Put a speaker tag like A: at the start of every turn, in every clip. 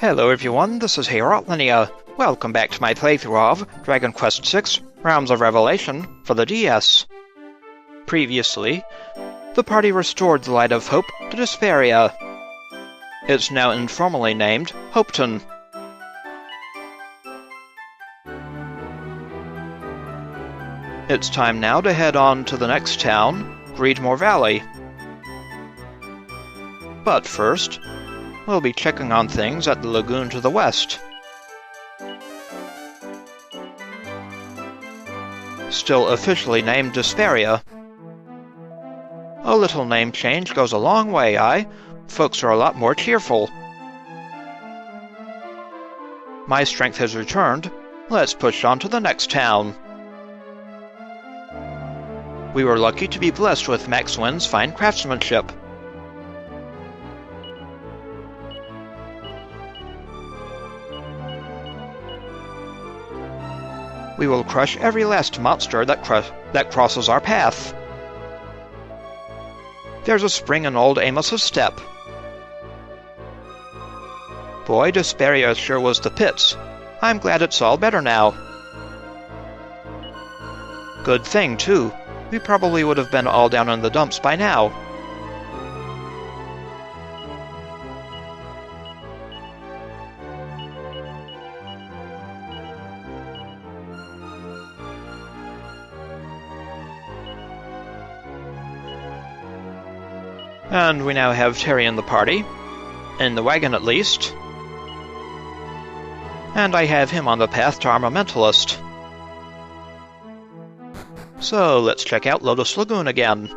A: Hello everyone, this is Heallie. Welcome back to my playthrough of Dragon Quest VI: Realms of Revelation for the DS. Previously, the party restored the Light of Hope to Despairia. It's now informally named Hopeton. It's time now to head on to the next town, Greedmore Valley. But first, we'll be checking on things at the lagoon to the west. Still officially named Despairia. A little name change goes a long way, aye? Folks are a lot more cheerful. My strength has returned. Let's push on to the next town. We were lucky to be blessed with Max Wynne's fine craftsmanship. We will crush every last monster that crosses our path. There's a spring in old Amos's step. Boy, Despairia sure was the pits. I'm glad it's all better now. Good thing, too. We probably would have been all down in the dumps by now. And we now have Terry in the party. In the wagon, at least. And I have him on the path to Armamentalist. So, let's check out Lotus Lagoon again.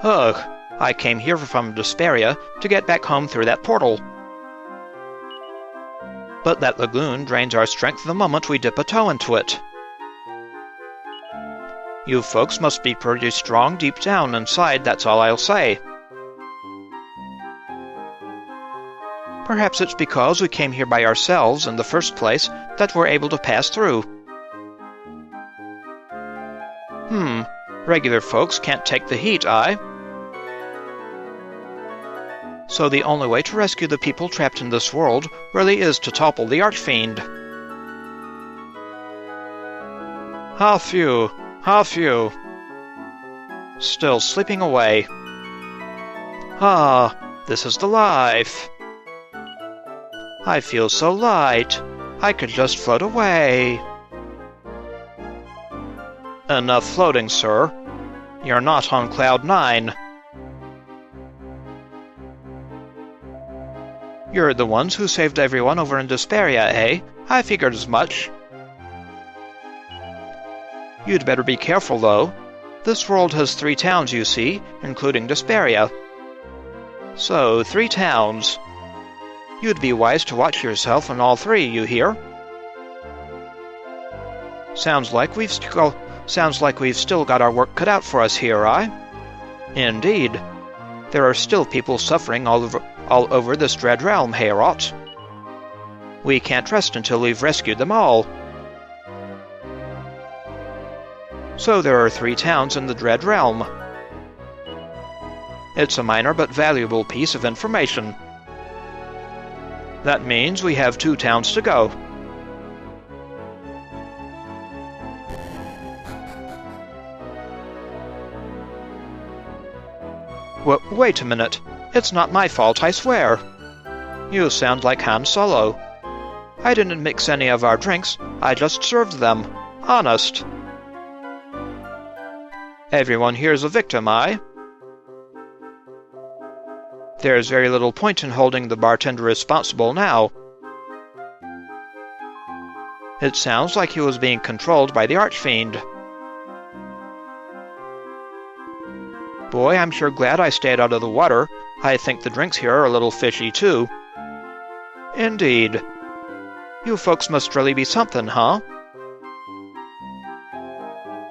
A: Ugh, I came here from Despairia to get back home through that portal. But that lagoon drains our strength the moment we dip a toe into it. You folks must be pretty strong deep down inside, that's all I'll say. Perhaps it's because we came here by ourselves in the first place that we're able to pass through. Regular folks can't take the heat, aye? So the only way to rescue the people trapped in this world really is to topple the Archfiend. How few, how few. Still sleeping away. Ah, this is the life. I feel so light. I could just float away. Enough floating, sir. You're not on Cloud 9. You're the ones who saved everyone over in Despairia, eh? I figured as much. You'd better be careful, though. This world has 3 towns, you see, including Despairia. So, 3 towns. You'd be wise to watch yourself in all 3, you hear? Sounds like we've still got our work cut out for us here, aye? Indeed. There are still people suffering all over this dread realm, Heorot. We can't rest until we've rescued them all. So there are 3 towns in the dread realm. It's a minor but valuable piece of information. That means we have 2 towns to go. Wait a minute. It's not my fault, I swear. You sound like Han Solo. I didn't mix any of our drinks, I just served them. Honest. Everyone here's a victim, aye? There's very little point in holding the bartender responsible now. It sounds like he was being controlled by the Archfiend. Boy, I'm sure glad I stayed out of the water. I think the drinks here are a little fishy, too. Indeed. You folks must really be something, huh?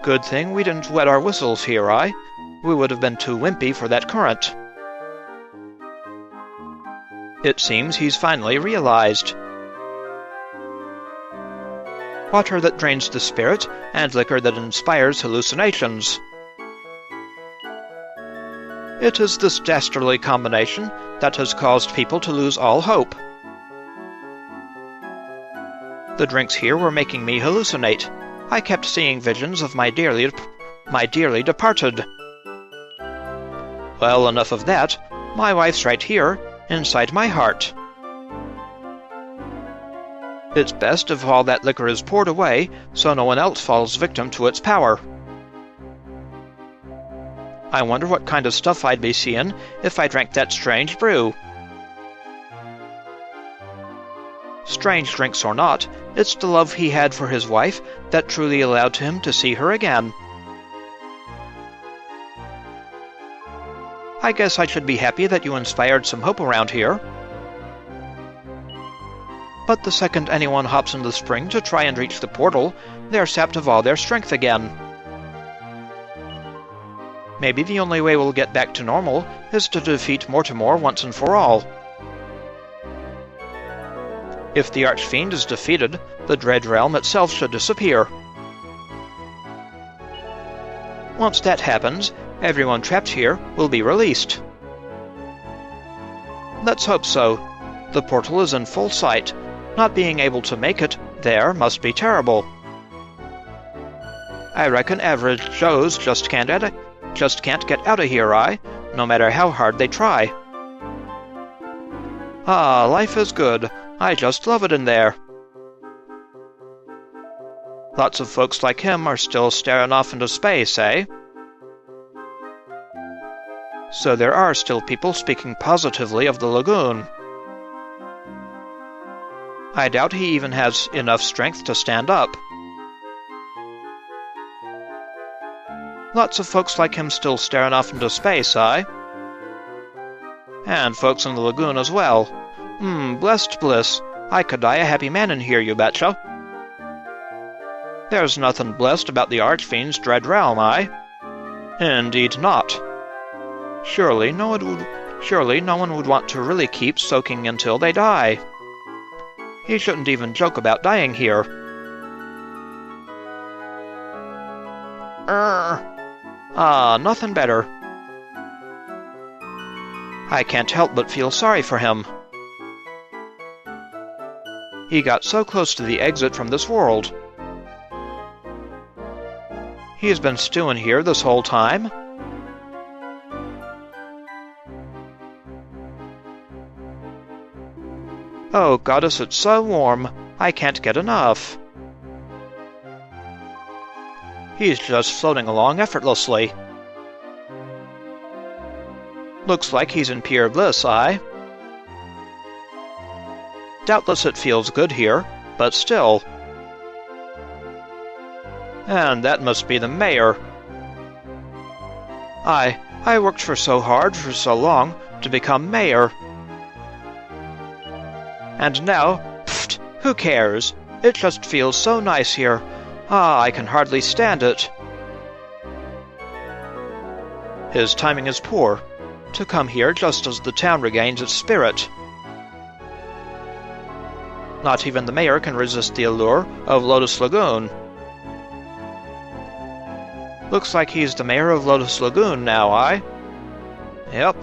A: Good thing we didn't wet our whistles here, aye? We would have been too wimpy for that current. It seems he's finally realized. Water that drains the spirit, and liquor that inspires hallucinations. It is this dastardly combination that has caused people to lose all hope. The drinks here were making me hallucinate. I kept seeing visions of my dearly departed. Well, enough of that. My wife's right here, inside my heart. It's best if all that liquor is poured away, so no one else falls victim to its power. I wonder what kind of stuff I'd be seeing if I drank that strange brew. Strange drinks or not, it's the love he had for his wife that truly allowed him to see her again. I guess I should be happy that you inspired some hope around here. But the second anyone hops in the spring to try and reach the portal, they're sapped of all their strength again. Maybe the only way we'll get back to normal is to defeat Mortimer once and for all. If the Archfiend is defeated, the Dread Realm itself should disappear. Once that happens, everyone trapped here will be released. Let's hope so. The portal is in full sight. Not being able to make it there must be terrible. I reckon average Joes just can't get out of here, no matter how hard they try. Ah, life is good. I just love it in there. Lots of folks like him are still staring off into space, eh? So there are still people speaking positively of the lagoon. I doubt he even has enough strength to stand up. Lots of folks like him still staring off into space, And folks in the lagoon as well. Blessed bliss. I could die a happy man in here, you betcha. There's nothing blessed about the Archfiend's dread realm, Indeed not. Surely no one would want to really keep soaking until they die. He shouldn't even joke about dying here. Nothing better. I can't help but feel sorry for him. He got so close to the exit from this world. He's been stewing here this whole time. Oh, goddess, it's so warm. I can't get enough. He's just floating along effortlessly. Looks like he's in pure bliss, Doubtless it feels good here, but still. And that must be the mayor. I worked so hard for so long to become mayor. And now, pfft, who cares? It just feels so nice here. I can hardly stand it. His timing is poor. To come here just as the town regains its spirit. Not even the mayor can resist the allure of Lotus Lagoon. Looks like he's the mayor of Lotus Lagoon now, Yep.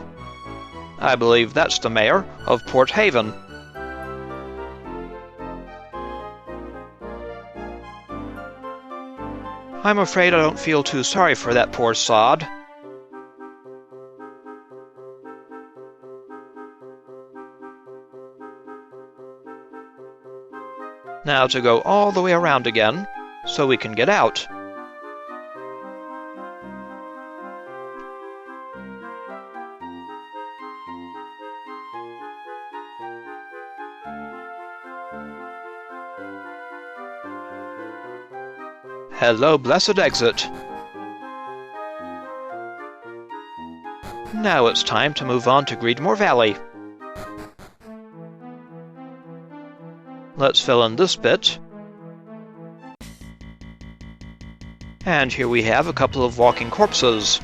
A: I believe that's the mayor of Port Haven. I'm afraid I don't feel too sorry for that poor sod. Now to go all the way around again, so we can get out. Hello, blessed exit. Now it's time to move on to Greedmore Valley. Let's fill in this bit. And here we have a couple of walking corpses.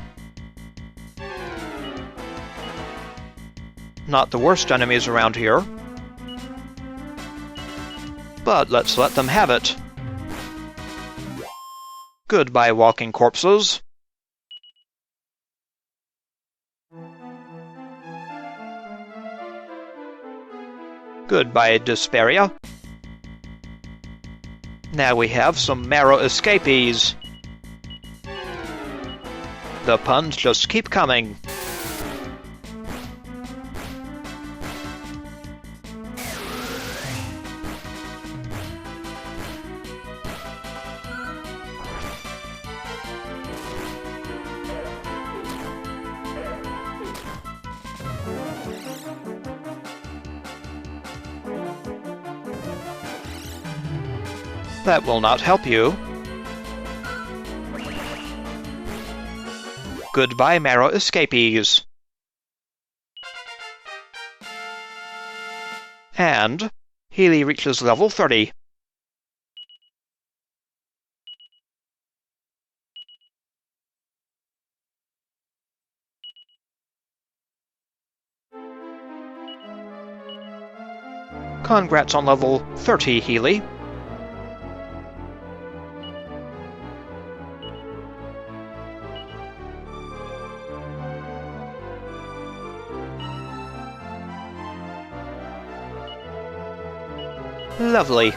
A: Not the worst enemies around here. But let's let them have it. Goodbye, walking corpses. Goodbye, Despairia. Now we have some marrow escapees. The puns just keep coming. That will not help you. Goodbye, marrow escapees. And Healie reaches level 30. Congrats on level 30, Healie. Lovely.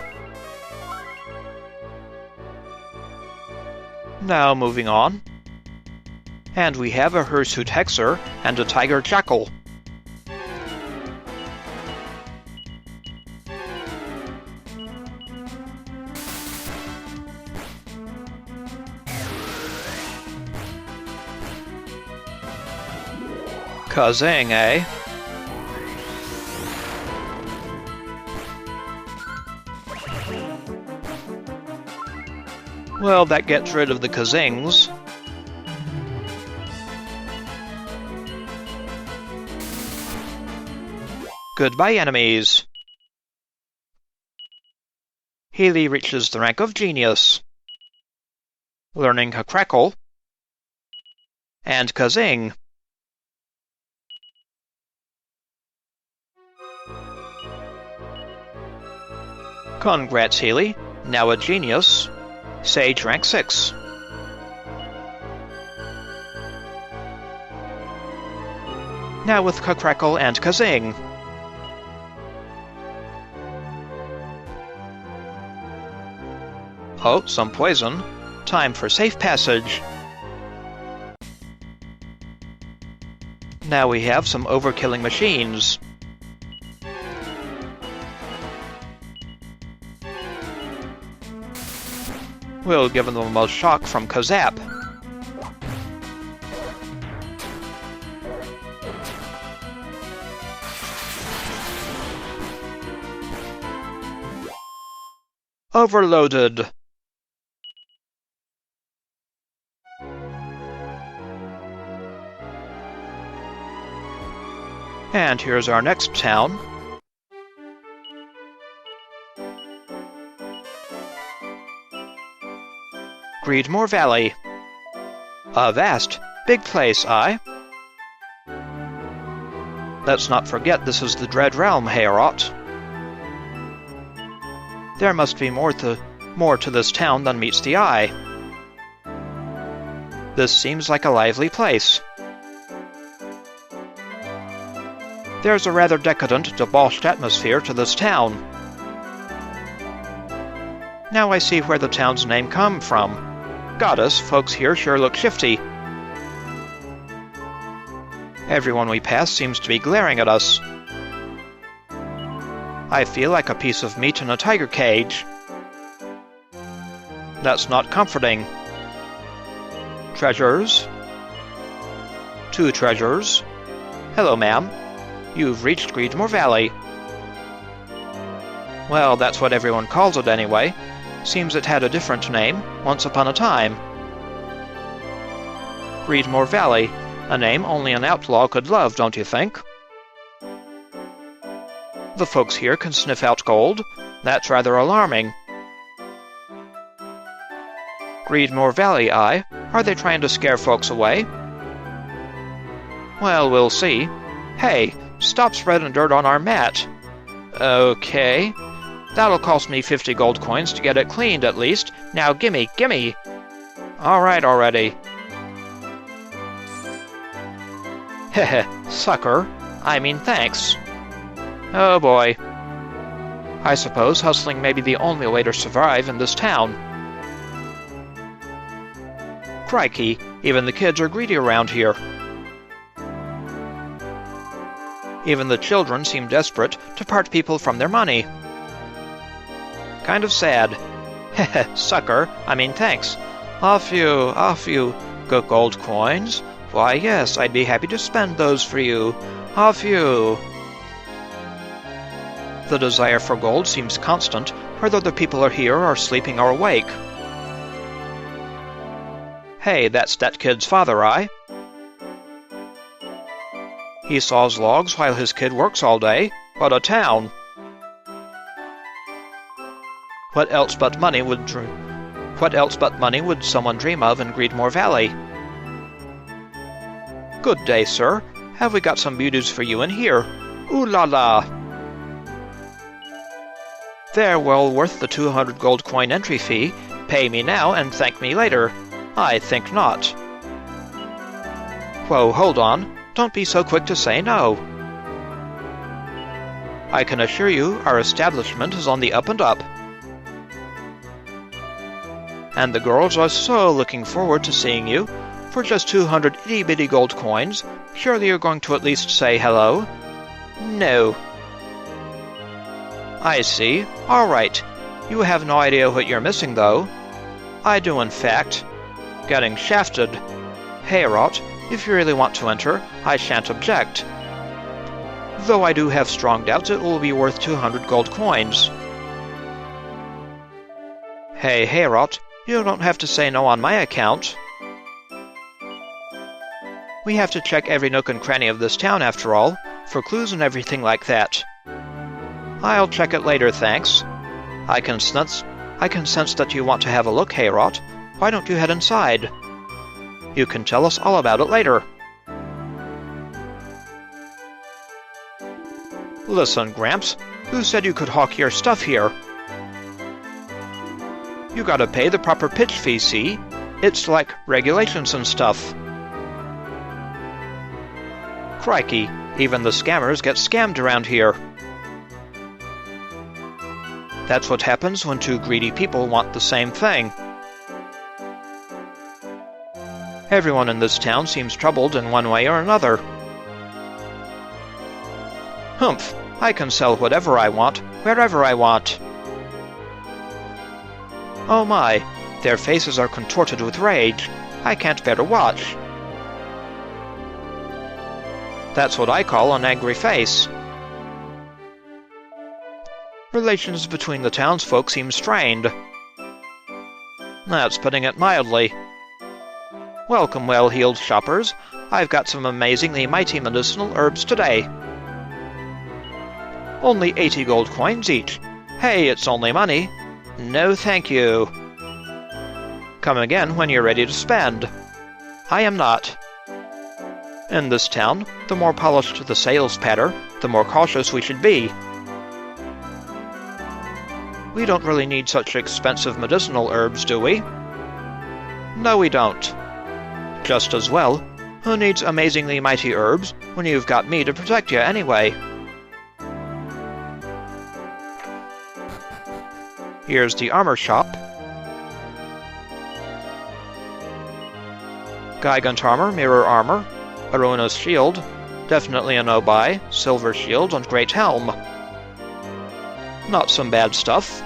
A: Now moving on. And we have a hirsute hexer and a tiger jackal. Kazing, eh? Well, that gets rid of the Kazings. Goodbye, enemies. Healie reaches the rank of Genius, learning Kacrackle and Kazing. Congrats, Healie. Now a Genius. Sage rank 6. Now with Kacrackle and Kazing. Oh, some poison. Time for safe passage. Now we have some overkilling machines. We'll give them a shock from Kazap. Overloaded. And here's our next town. Greedmore Valley. A vast, big place, aye? Let's not forget this is the Dread Realm, Heorot. There must be more to this town than meets the eye. This seems like a lively place. There's a rather decadent, debauched atmosphere to this town. Now I see where the town's name come from. Goddess, folks here sure look shifty. Everyone we pass seems to be glaring at us. I feel like a piece of meat in a tiger cage. That's not comforting. Treasures? 2 treasures. Hello, ma'am. You've reached Greedmore Valley. Well, that's what everyone calls it anyway. Seems it had a different name, once upon a time. Greedmore Valley, a name only an outlaw could love, don't you think? The folks here can sniff out gold. That's rather alarming. Greedmore Valley, aye? Are they trying to scare folks away? Well, we'll see. Hey, stop spreading dirt on our mat. Okay. That'll cost me 50 gold coins to get it cleaned, at least. Now gimme, gimme! Alright already. Heh, sucker. I mean thanks. Oh boy. I suppose hustling may be the only way to survive in this town. Crikey, even the kids are greedy around here. Even the children seem desperate to part people from their money. Kind of sad. Heh, sucker, I mean thanks. Off you, good gold coins? Why yes, I'd be happy to spend those for you. Off you. The desire for gold seems constant, whether the people are here or sleeping or awake. Hey, that's that kid's father, He saws logs while his kid works all day. What a town! What else but money would someone dream of in Greedmore Valley? Good day, sir. Have we got some beauties for you in here? Ooh la la! They're well worth the 200 gold coin entry fee. Pay me now and thank me later. I think not. Whoa, hold on. Don't be so quick to say no. I can assure you our establishment is on the up and up. And the girls are so looking forward to seeing you. For just 200 itty-bitty gold coins, surely you're going to at least say hello? No. I see. All right. You have no idea what you're missing, though. I do, in fact. Getting shafted. Hey, Rot, if you really want to enter, I shan't object. Though I do have strong doubts it will be worth 200 gold coins. Hey, Rot, you don't have to say no on my account. We have to check every nook and cranny of this town, after all, for clues and everything like that. I'll check it later, thanks. I can sense that you want to have a look, Hayrot. Why don't you head inside? You can tell us all about it later. Listen, Gramps, who said you could hawk your stuff here? You gotta pay the proper pitch fee, see? It's like regulations and stuff. Crikey, even the scammers get scammed around here. That's what happens when two greedy people want the same thing. Everyone in this town seems troubled in one way or another. Humph, I can sell whatever I want, wherever I want. Oh my, their faces are contorted with rage. I can't bear to watch. That's what I call an angry face. Relations between the townsfolk seem strained. That's putting it mildly. Welcome, well-heeled shoppers. I've got some amazingly mighty medicinal herbs today. Only 80 gold coins each. Hey, it's only money. No, thank you. Come again when you're ready to spend. I am not. In this town, the more polished the sales patter, the more cautious we should be. We don't really need such expensive medicinal herbs, do we? No, we don't. Just as well, who needs amazingly mighty herbs when you've got me to protect you anyway? Here's the armor shop. Gigant armor, mirror armor, Arona's shield, definitely a no-buy, silver shield, and great helm. Not some bad stuff.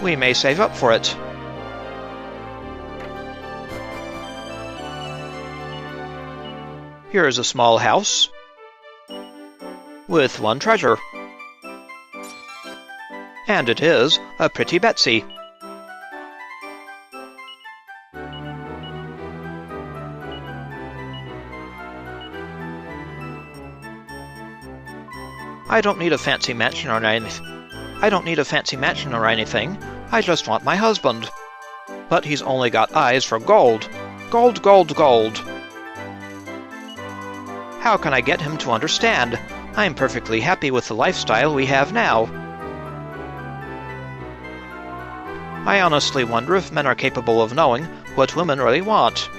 A: We may save up for it. Here is a small house with one treasure. And it is a pretty Betsy. I don't need a fancy mansion or anything. I just want my husband. But he's only got eyes for gold. Gold, gold, gold. How can I get him to understand? I'm perfectly happy with the lifestyle we have now. I honestly wonder if men are capable of knowing what women really want.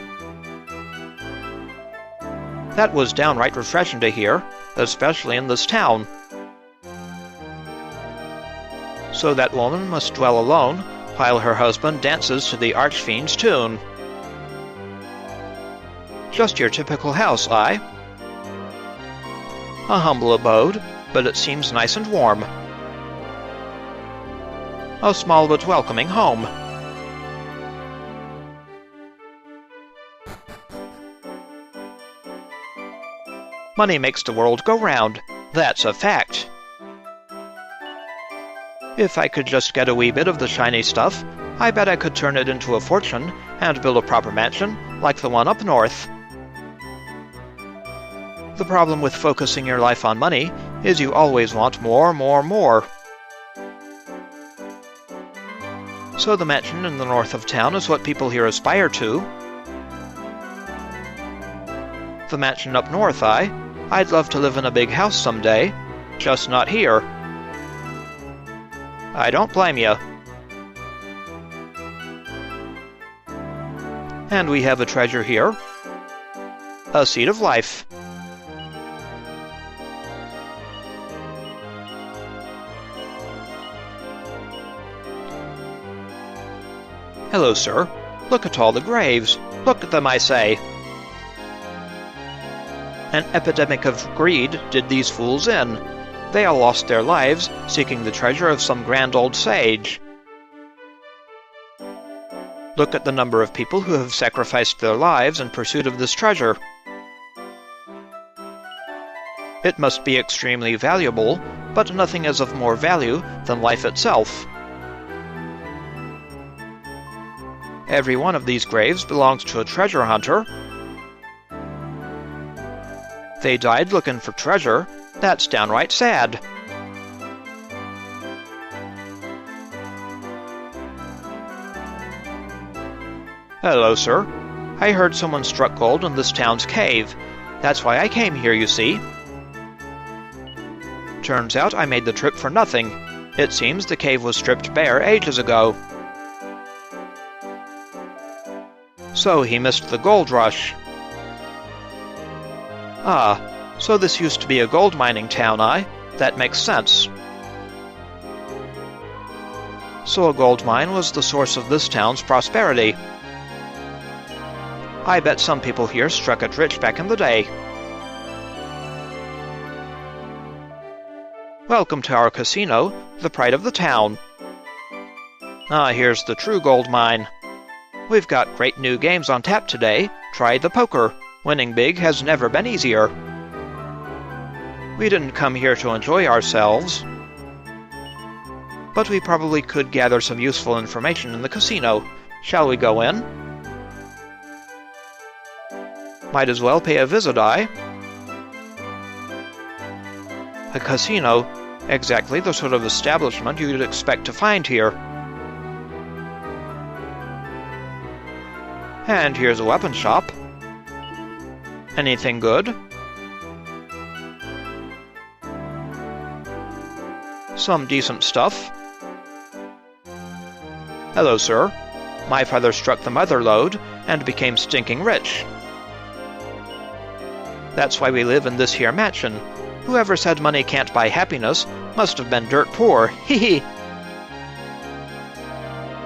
A: That was downright refreshing to hear, especially in this town. So that woman must dwell alone, while her husband dances to the Archfiend's tune. Just your typical house, A humble abode, but it seems nice and warm. A small but welcoming home. Money makes the world go round. That's a fact. If I could just get a wee bit of the shiny stuff, I bet I could turn it into a fortune and build a proper mansion like the one up north. The problem with focusing your life on money is you always want more, more, more. So the mansion in the north of town is what people here aspire to. The mansion up north, I'd love to live in a big house someday, just not here. I don't blame you. And we have a treasure here. A seed of life. Hello, sir. Look at all the graves. Look at them, I say. An epidemic of greed did these fools in. They all lost their lives seeking the treasure of some grand old sage. Look at the number of people who have sacrificed their lives in pursuit of this treasure. It must be extremely valuable, but nothing is of more value than life itself. Every one of these graves belongs to a treasure hunter. They died looking for treasure. That's downright sad. Hello, sir. I heard someone struck gold in this town's cave. That's why I came here, you see. Turns out I made the trip for nothing. It seems the cave was stripped bare ages ago. So he missed the gold rush. Ah, so this used to be a gold mining town, That makes sense. So a gold mine was the source of this town's prosperity. I bet some people here struck it rich back in the day. Welcome to our casino, the pride of the town. Here's the true gold mine. We've got great new games on tap today. Try the poker. Winning big has never been easier. We didn't come here to enjoy ourselves, but we probably could gather some useful information in the casino. Shall we go in? Might as well pay a visit, A casino, exactly the sort of establishment you'd expect to find here. And here's a weapon shop. Anything good? Some decent stuff. Hello, sir. My father struck the mother lode and became stinking rich. That's why we live in this here mansion. Whoever said money can't buy happiness must have been dirt poor. Hee hee.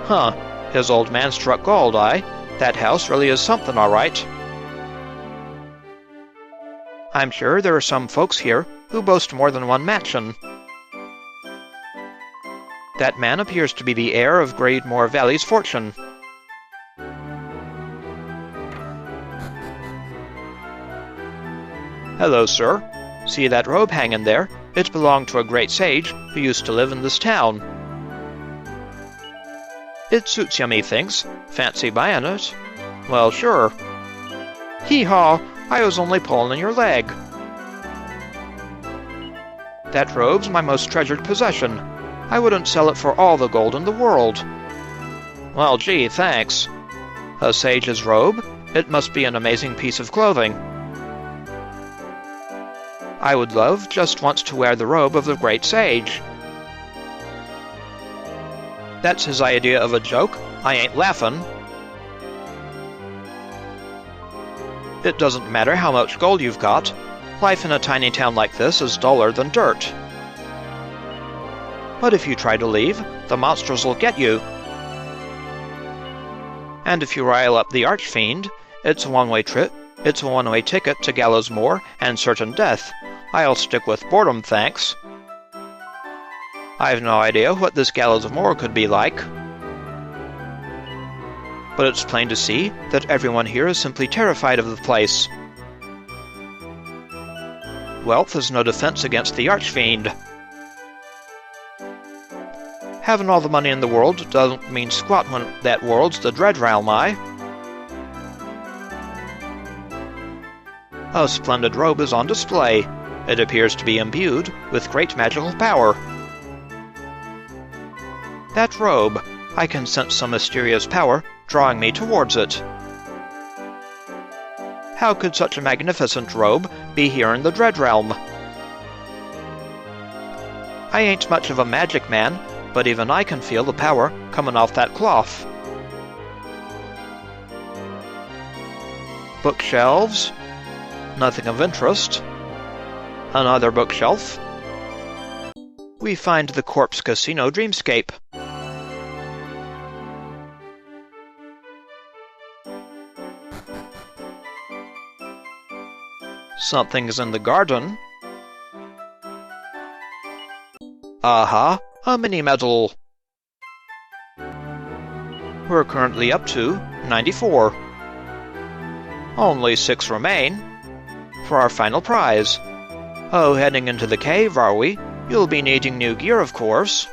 A: Huh. His old man struck gold, That house really is something, all right. I'm sure there are some folks here who boast more than one mansion. That man appears to be the heir of Greedmore Valley's fortune. Hello, sir. See that robe hanging there? It belonged to a great sage who used to live in this town. It suits you, methinks. Fancy buying it? Well, sure. Hee-haw! I was only pulling your leg. That robe's my most treasured possession. I wouldn't sell it for all the gold in the world. Well, gee, thanks. A sage's robe? It must be an amazing piece of clothing. I would love just once to wear the robe of the great sage. That's his idea of a joke. I ain't laughing. It doesn't matter how much gold you've got. Life in a tiny town like this is duller than dirt. But if you try to leave, the monsters will get you. And if you rile up the Archfiend, it's a one-way trip. It's a one-way ticket to Gallows Moor and certain death. I'll stick with boredom, thanks. I've no idea what this Gallows Moor could be like. But it's plain to see that everyone here is simply terrified of the place. Wealth is no defense against the Archfiend. Having all the money in the world doesn't mean squat when that world's the Dread Realm, A splendid robe is on display. It appears to be imbued with great magical power. That robe, I can sense some mysterious power drawing me towards it. How could such a magnificent robe be here in the Dread Realm? I ain't much of a magic man, but even I can feel the power coming off that cloth. Bookshelves? Nothing of interest. Another bookshelf. We find the Corpse Casino Dreamscape. Something's in the garden. Aha, a mini-medal. We're currently up to 94. Only 6 remain for our final prize. Oh, heading into the cave, are we? You'll be needing new gear, of course.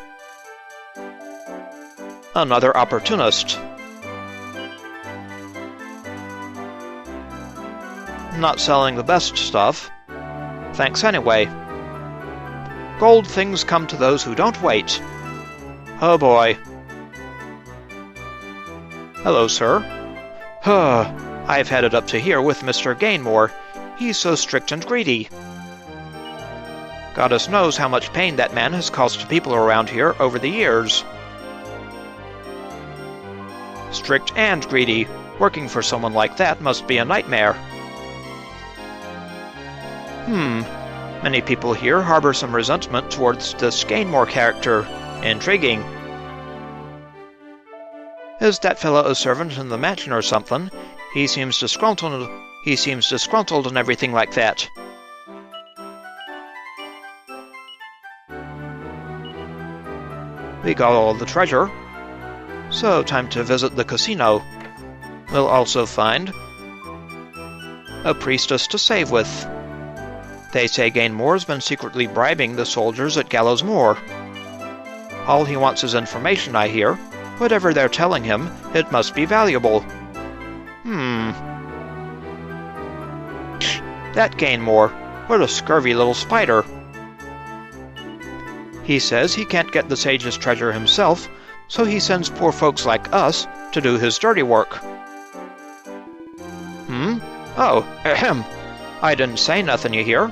A: Another opportunist. Not selling the best stuff. Thanks anyway. Gold things come to those who don't wait. Oh boy. Hello, sir. I've headed up to here with Mr. Gainmore. He's so strict and greedy. Goddess knows how much pain that man has caused people around here over the years. Strict and greedy. Working for someone like that must be a nightmare. Many people here harbor some resentment towards this Gainmore character. Intriguing. Is that fellow a servant in the mansion or something? He seems disgruntled and everything like that. We got all the treasure. So, time to visit the casino. We'll also find a priestess to save with. They say Gainmore's been secretly bribing the soldiers at Gallows Moor. All he wants is information, I hear. Whatever they're telling him, it must be valuable. That Gainmore, what a scurvy little spider. He says he can't get the sage's treasure himself, so he sends poor folks like us to do his dirty work. Oh, ahem. I didn't say nothing, you hear?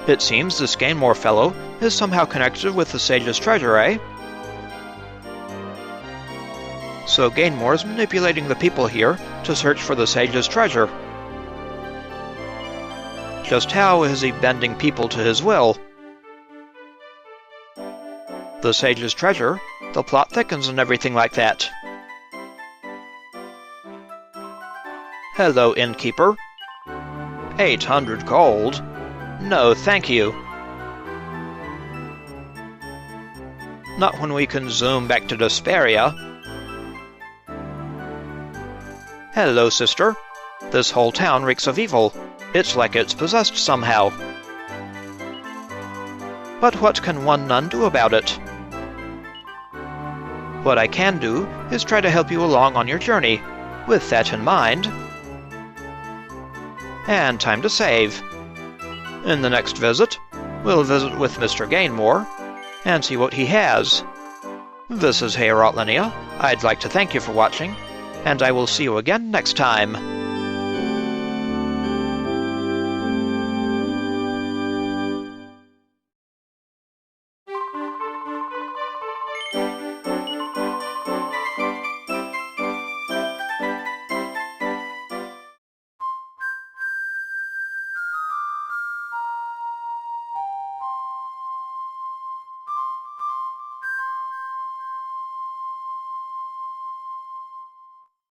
A: It seems this Gainmore fellow is somehow connected with the sage's treasure, eh? So Gainmore's manipulating the people here to search for the sage's treasure. Just how is he bending people to his will? The sage's treasure, the plot thickens and everything like that. Hello, innkeeper. 800 gold? No, thank you. Not when we can zoom back to Despairia. Hello, sister. This whole town reeks of evil. It's like it's possessed somehow. But what can one nun do about it? What I can do is try to help you along on your journey, with that in mind. And time to save. In the next visit, we'll visit with Mr. Gainmore and see what he has. This is Healslime. I'd like to thank you for watching, and I will see you again next time.